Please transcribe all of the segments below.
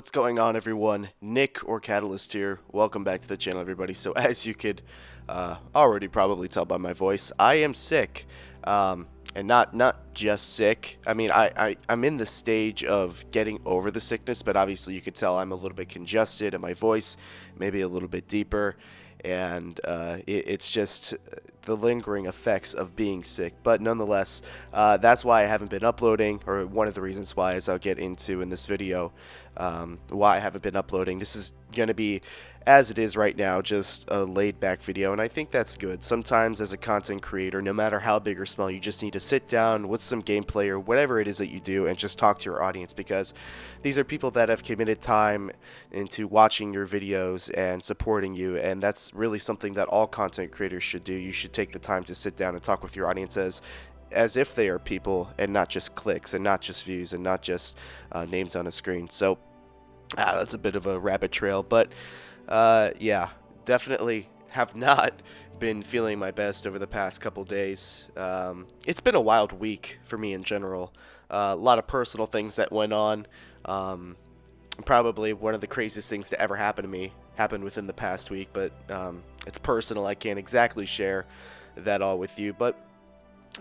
What's going on, everyone? Nick or Catalyst here. Welcome back to the channel, everybody. So as you could already probably tell by my voice, I am sick. And not just sick. I mean, I'm in the stage of getting over the sickness, but obviously you could tell I'm a little bit congested and my voice maybe a little bit deeper. And it's just the lingering effects of being sick. But nonetheless, that's why I haven't been uploading, or one of the reasons why, as I'll get into in this video, why I haven't been uploading. This is going to be, as it is right now, just a laid-back video, and I think that's good. Sometimes as a content creator, no matter how big or small, you just need to sit down with some gameplay or whatever it is that you do and just talk to your audience, because these are people that have committed time into watching your videos and supporting you, and that's really something that all content creators should do. You should take the time to sit down and talk with your audiences as if they are people and not just clicks and not just views and not just names on a screen. So that's a bit of a rabbit trail, but yeah, definitely have not been feeling my best over the past couple days. It's been a wild week for me in general. A lot of personal things that went on. Probably one of the craziest things to ever happen to me happened within the past week, but it's personal. I can't exactly share that all with you, but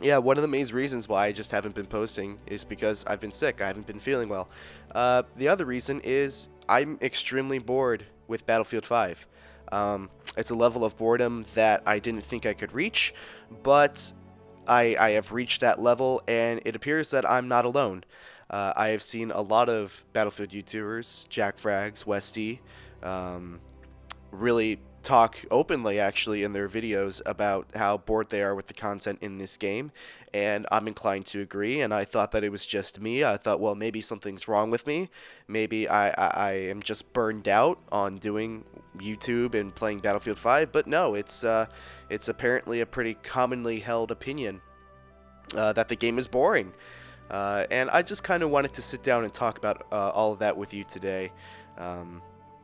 yeah, one of the main reasons why I just haven't been posting is because I've been sick. I haven't been feeling well. The other reason is I'm extremely bored with Battlefield 5. It's a level of boredom that I didn't think I could reach, but I have reached that level, and it appears that I'm not alone. I have seen a lot of Battlefield YouTubers, Jack Frags, Westy, really talk openly actually in their videos about how bored they are with the content in this game, and I'm inclined to agree. And I thought that it was just me. I thought, well, maybe something's wrong with me. Maybe I am just burned out on doing YouTube and playing Battlefield 5. But no, it's apparently a pretty commonly held opinion that the game is boring. And I just kind of wanted to sit down and talk about all of that with you today, and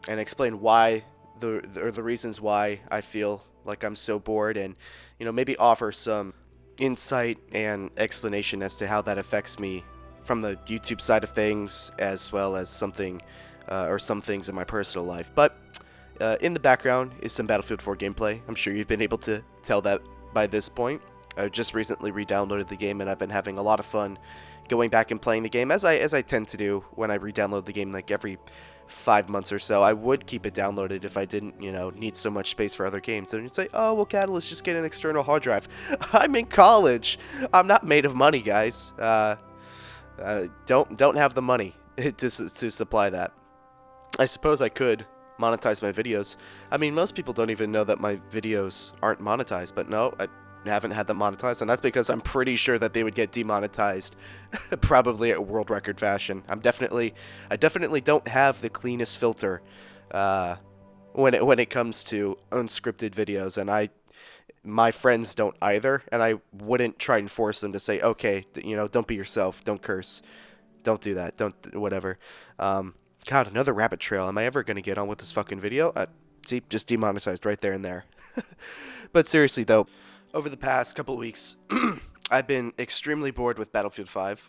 explain why the reasons why I feel like I'm so bored, and maybe offer some insight and explanation as to how that affects me from the YouTube side of things, as well as something or some things in my personal life. But in the background is some Battlefield 4 gameplay. I'm sure you've been able to tell that by this point. I just recently re-downloaded the game, and I've been having a lot of fun going back and playing the game, as I tend to do when I re-download the game, like every 5 months or so. I would keep it downloaded if I didn't, need so much space for other games. And you'd say, oh, well, Catalyst, just get an external hard drive. I'm in college. I'm not made of money, guys. Don't have the money to supply that. I suppose I could monetize my videos. I mean, most people don't even know that my videos aren't monetized, but no, I haven't had them monetized, and that's because I'm pretty sure that they would get demonetized probably at world record fashion. I definitely don't have the cleanest filter when it comes to unscripted videos, and my friends don't either, and I wouldn't try and force them to say, okay, don't be yourself, don't curse, don't do that, don't whatever. God, another rabbit trail. Am I ever going to get on with this fucking video? See, just demonetized right there and there. But seriously though, over the past couple of weeks, I've been extremely bored with Battlefield 5,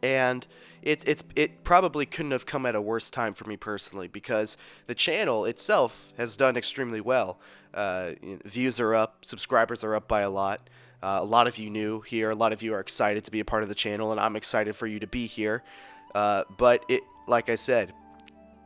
and it probably couldn't have come at a worse time for me personally, because the channel itself has done extremely well. Views are up, subscribers are up by a lot. A lot of you new here, a lot of you are excited to be a part of the channel, and I'm excited for you to be here. But like I said,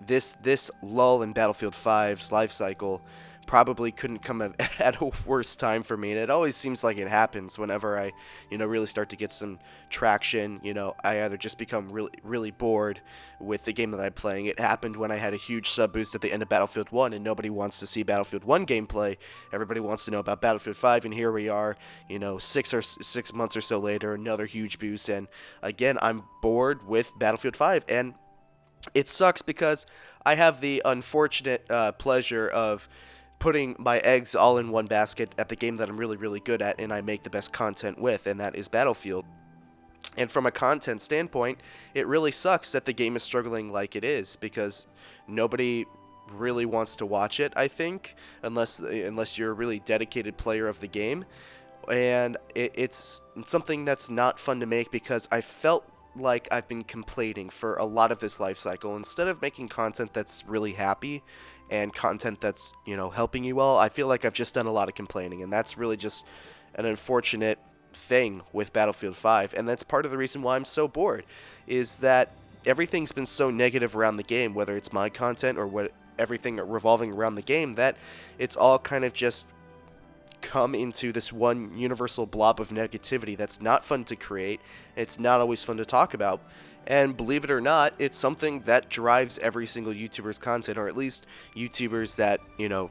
this lull in Battlefield 5's life cycle probably couldn't come at a worse time for me, and it always seems like it happens whenever I really start to get some traction. I either just become really bored with the game that I'm playing. It happened when I had a huge sub boost at the end of Battlefield 1, and nobody wants to see Battlefield 1 gameplay. Everybody wants to know about Battlefield 5, and here we are, 6 months or so later, another huge boost, and again I'm bored with Battlefield 5. And it sucks because I have the unfortunate pleasure of putting my eggs all in one basket at the game that I'm really good at and I make the best content with, and that is Battlefield. And from a content standpoint, it really sucks that the game is struggling like it is, because nobody really wants to watch it, I think, unless you're a really dedicated player of the game. And it's something that's not fun to make, because I felt like I've been complaining for a lot of this life cycle. Instead of making content that's really happy and content that's, helping you well, I feel like I've just done a lot of complaining, and that's really just an unfortunate thing with Battlefield 5, and that's part of the reason why I'm so bored, is that everything's been so negative around the game, whether it's my content or what everything revolving around the game, that it's all kind of just come into this one universal blob of negativity that's not fun to create. It's not always fun to talk about. And believe it or not, it's something that drives every single YouTuber's content, or at least YouTubers that,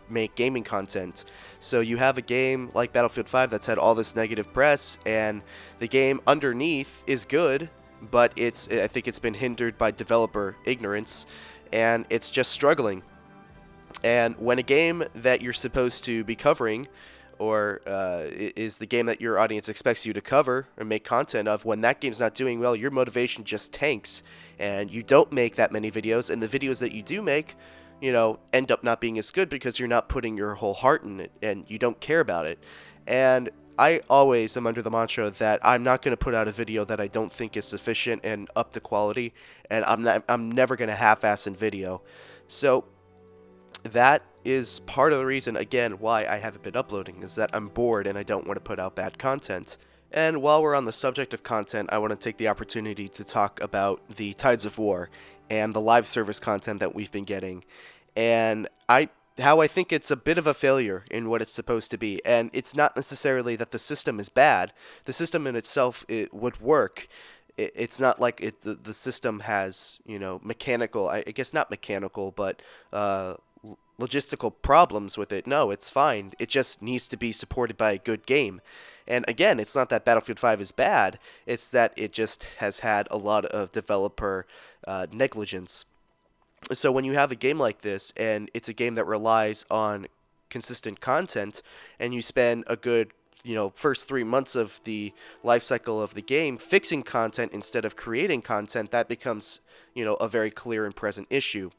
make gaming content. So you have a game like Battlefield 5 that's had all this negative press, and the game underneath is good, but I think it's been hindered by developer ignorance, and it's just struggling. And when a game that you're supposed to be covering, or is the game that your audience expects you to cover or make content of, when that game's not doing well, your motivation just tanks, and you don't make that many videos, and the videos that you do make, end up not being as good because you're not putting your whole heart in it, and you don't care about it. And I always am under the mantra that I'm not going to put out a video that I don't think is sufficient and up to quality, and I'm never going to half-ass a video. So that is part of the reason, again, why I haven't been uploading, is that I'm bored and I don't want to put out bad content. And while we're on the subject of content, I want to take the opportunity to talk about the Tides of War and the live service content that we've been getting, and how I think it's a bit of a failure in what it's supposed to be. And it's not necessarily that the system is bad. The system in itself, it would work. It's not like the system has, mechanical, I guess not mechanical, but logistical problems with it. No, it's fine. It just needs to be supported by a good game. And again, it's not that Battlefield 5 is bad. It's that it just has had a lot of developer negligence. So when you have a game like this, and it's a game that relies on consistent content, and you spend a good first 3 months of the life cycle of the game fixing content instead of creating content, that becomes, a very clear and present issue.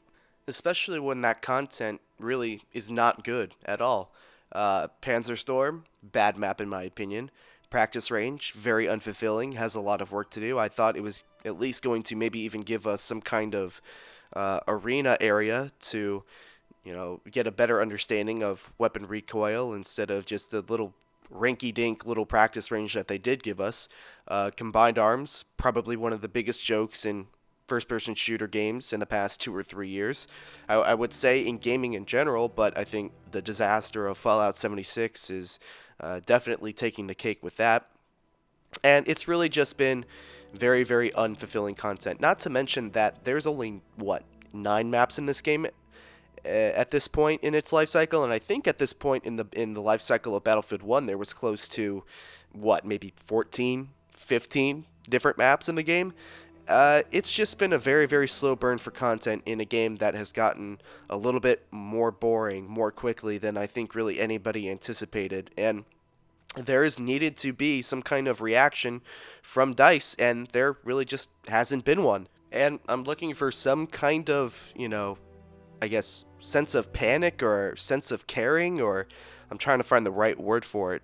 Especially when that content really is not good at all. Panzerstorm, bad map in my opinion. Practice range, very unfulfilling, has a lot of work to do. I thought it was at least going to maybe even give us some kind of arena area to, get a better understanding of weapon recoil instead of just the little rinky-dink little practice range that they did give us. Combined arms, probably one of the biggest jokes in first-person shooter games in the past 2 or 3 years. I would say in gaming in general, but I think the disaster of Fallout 76 is definitely taking the cake with that. And it's really just been very, very unfulfilling content. Not to mention that there's only, 9 maps in this game at this point in its life cycle, and I think at this point in the life cycle of Battlefield 1 there was close to maybe 14, 15 different maps in the game. It's just been a very, very slow burn for content in a game that has gotten a little bit more boring more quickly than I think really anybody anticipated, and there is needed to be some kind of reaction from DICE, and there really just hasn't been one. And I'm looking for some kind of, I guess, sense of panic or sense of caring, or I'm trying to find the right word for it.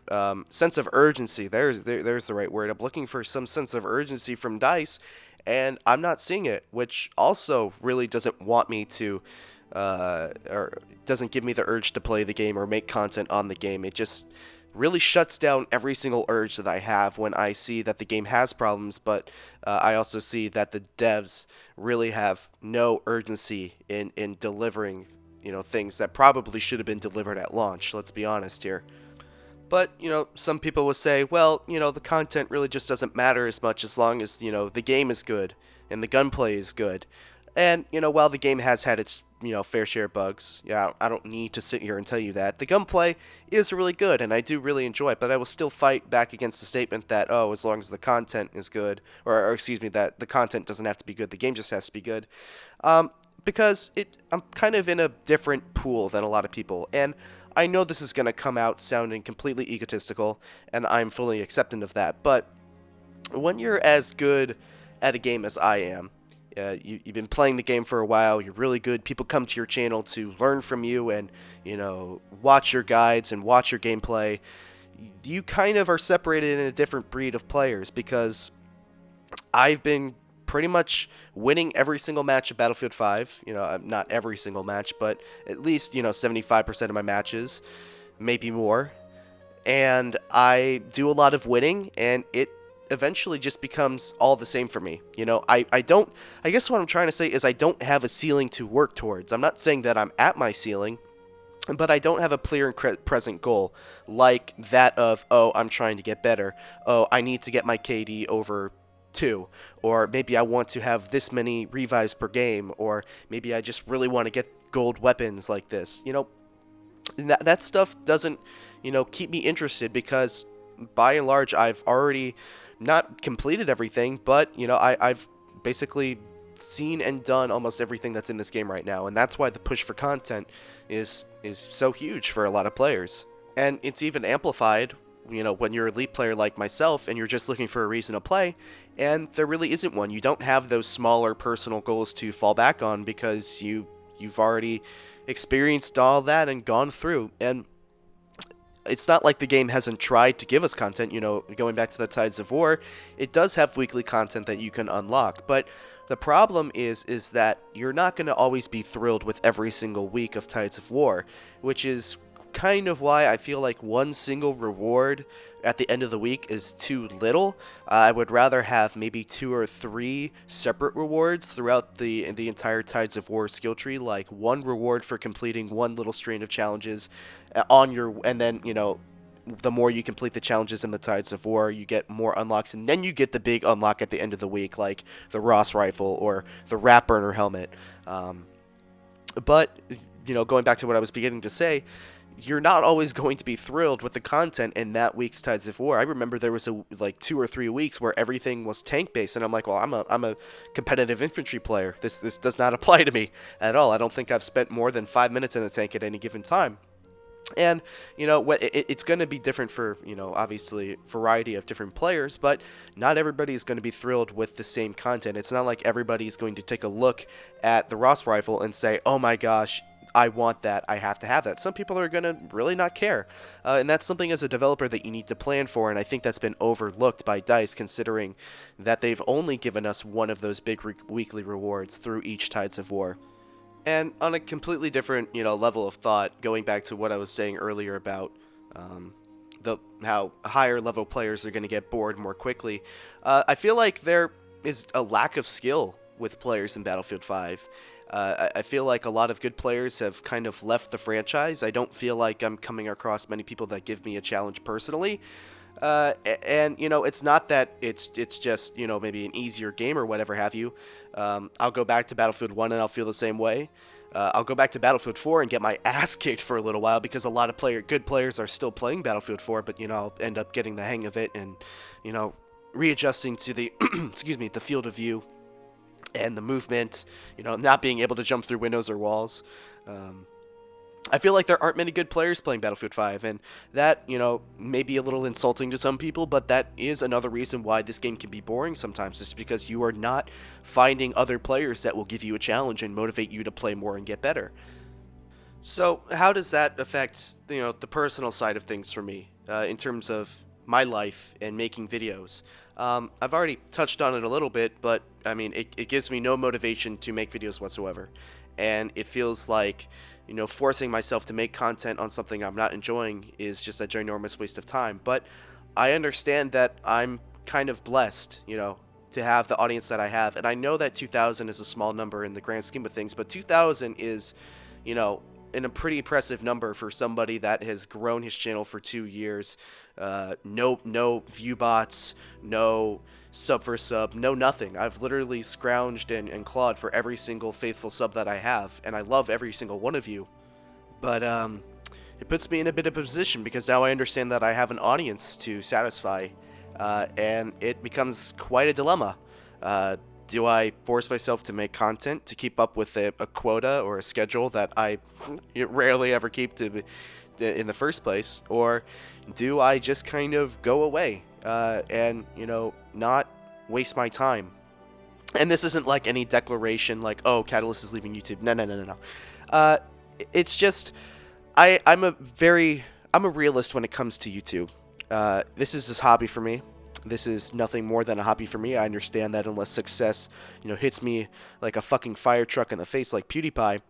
Sense of urgency. There's the right word. I'm looking for some sense of urgency from DICE, and I'm not seeing it, which also really doesn't want me to, or doesn't give me the urge to play the game or make content on the game. It just really shuts down every single urge that I have when I see that the game has problems, but I also see that the devs really have no urgency in delivering, things that probably should have been delivered at launch. Let's be honest here. But, some people will say, well, the content really just doesn't matter as much as long as, the game is good and the gunplay is good. And, while the game has had its, fair share of bugs, I don't need to sit here and tell you that. The gunplay is really good, and I do really enjoy it, but I will still fight back against the statement that, as long as the content is good, or excuse me, that the content doesn't have to be good, the game just has to be good. Because I'm kind of in a different pool than a lot of people, and I know this is going to come out sounding completely egotistical, and I'm fully acceptant of that, but when you're as good at a game as I am, you've been playing the game for a while, you're really good, people come to your channel to learn from you and, watch your guides and watch your gameplay, you kind of are separated in a different breed of players, because I've been pretty much winning every single match of Battlefield 5. Not every single match, but at least 75% of my matches, maybe more. And I do a lot of winning, and it eventually just becomes all the same for me. I don't, I guess what I'm trying to say is I don't have a ceiling to work towards. I'm not saying that I'm at my ceiling, but I don't have a clear and present goal like that of, oh, I'm trying to get better. Oh, I need to get my KD over 2. Or maybe I want to have this many revives per game. Or maybe I just really want to get gold weapons like this. That stuff doesn't, keep me interested because by and large I've already not completed everything, but, I've basically seen and done almost everything that's in this game right now, and that's why the push for content is so huge for a lot of players. And it's even amplified, when you're an elite player like myself and you're just looking for a reason to play, and there really isn't one. You don't have those smaller personal goals to fall back on because you've already experienced all that and gone through. And it's not like the game hasn't tried to give us content. Going back to the Tides of War, it does have weekly content that you can unlock, but the problem is that you're not going to always be thrilled with every single week of Tides of War, which is kind of why I feel like one single reward at the end of the week is too little. I would rather have maybe 2 or 3 separate rewards throughout the entire Tides of War skill tree, like one reward for completing one little strain of challenges and then, the more you complete the challenges in the Tides of War, you get more unlocks, and then you get the big unlock at the end of the week, like the Ross rifle or the Rat Burner helmet. But, going back to what I was beginning to say, you're not always going to be thrilled with the content in that week's Tides of War. I remember there was 2 or 3 weeks where everything was tank based, and I'm like, well, I'm a competitive infantry player. This does not apply to me at all. I don't think I've spent more than 5 minutes in a tank at any given time. And, it's going to be different for, obviously, variety of different players, but not everybody is going to be thrilled with the same content. It's not like everybody is going to take a look at the Ross rifle and say, oh my gosh, I want that, I have to have that. Some people are going to really not care. And that's something as a developer that you need to plan for, and I think that's been overlooked by DICE, considering that they've only given us one of those big weekly rewards through each Tides of War. And on a completely different, level of thought, going back to what I was saying earlier about how higher level players are going to get bored more quickly, I feel like there is a lack of skill with players in Battlefield 5. I feel like a lot of good players have kind of left the franchise. I don't feel like I'm coming across many people that give me a challenge personally. And it's not that it's just maybe an easier game or whatever have you. I'll go back to Battlefield 1 and I'll feel the same way. I'll go back to Battlefield 4 and get my ass kicked for a little while because a lot of good players are still playing Battlefield 4, but I'll end up getting the hang of it and readjusting to the the field of view and the movement, not being able to jump through windows or walls. I feel like there aren't many good players playing Battlefield 5, and that, may be a little insulting to some people, but that is another reason why this game can be boring sometimes, is because you are not finding other players that will give you a challenge and motivate you to play more and get better. So how does that affect, the personal side of things for me, in terms of my life and making videos? I've already touched on it a little bit, but, it gives me no motivation to make videos whatsoever, and it feels like forcing myself to make content on something I'm not enjoying is just a ginormous waste of time. But I understand that I'm kind of blessed, to have the audience that I have. And I know that 2,000 is a small number in the grand scheme of things, but 2,000 is, a pretty impressive number for somebody that has grown his channel for 2 years. No view bots, no sub for sub, no nothing. I've literally scrounged and clawed for every single faithful sub that I have, and I love every single one of you. But it puts me in a bit of a position because now I understand that I have an audience to satisfy, and it becomes quite a dilemma. Do I force myself to make content to keep up with a quota or a schedule that I rarely ever keep in the first place, or do I just kind of go away and not waste my time? And this isn't like any declaration like, oh, Catalyst is leaving YouTube. No. It's just I'm a realist when it comes to YouTube. This is this hobby for me. This is nothing more than a hobby for me. I understand that unless success, hits me like a fucking fire truck in the face like PewDiePie,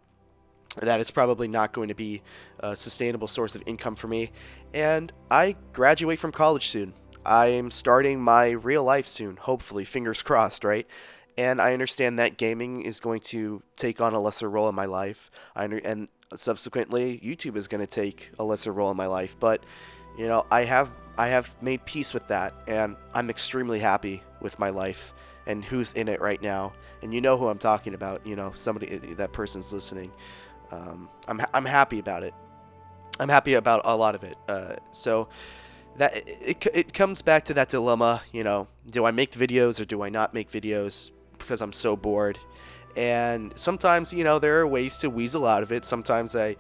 that it's probably not going to be a sustainable source of income for me. And I graduate from college soon. I am starting my real life soon, hopefully, fingers crossed, right? And I understand that gaming is going to take on a lesser role in my life. And subsequently, YouTube is going to take a lesser role in my life. But I have made peace with that, and I'm extremely happy with my life and who's in it right now. And you know who I'm talking about. Somebody, that person's listening. I'm happy about it. I'm happy about a lot of it. So that it comes back to that dilemma. Do I make videos or do I not make videos because I'm so bored? And sometimes, there are ways to weasel out of it. Sometimes I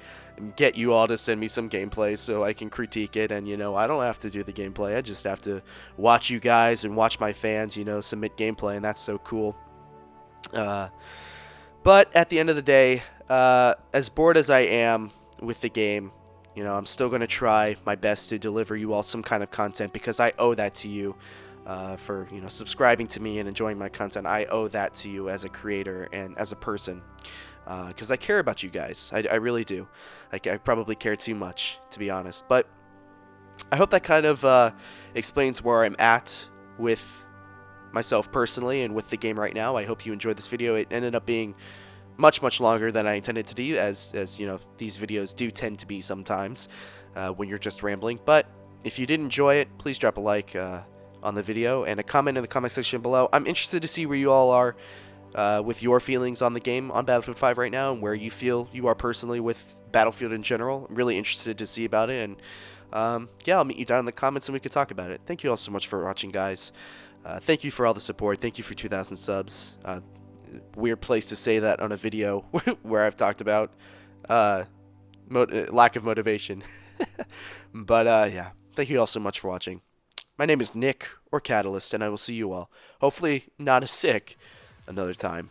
get you all to send me some gameplay so I can critique it. And, I don't have to do the gameplay. I just have to watch you guys and watch my fans, submit gameplay. And that's so cool. But at the end of the day, as bored as I am with the game, I'm still going to try my best to deliver you all some kind of content because I owe that to you. For subscribing to me and enjoying my content. I owe that to you as a creator and as a person, because I care about you guys. I really do. I probably care too much, to be honest. But I hope that kind of explains where I'm at with myself personally and with the game right now. I hope you enjoyed this video. It ended up being much longer than I intended to do, as these videos do tend to be sometimes when you're just rambling. But if you did enjoy it, please drop a like on the video and a comment in the comment section below. I'm interested to see where you all are with your feelings on the game, on Battlefield 5 right now, and where you feel you are personally with Battlefield in general. I'm really interested to see about it, and yeah, I'll meet you down in the comments and we can talk about it. Thank you all so much for watching, guys. Thank you for all the support. Thank you for 2,000 subs. Weird place to say that on a video where I've talked about lack of motivation. But yeah, thank you all so much for watching. My name is Nick, or Catalyst, and I will see you all, hopefully not as sick, another time.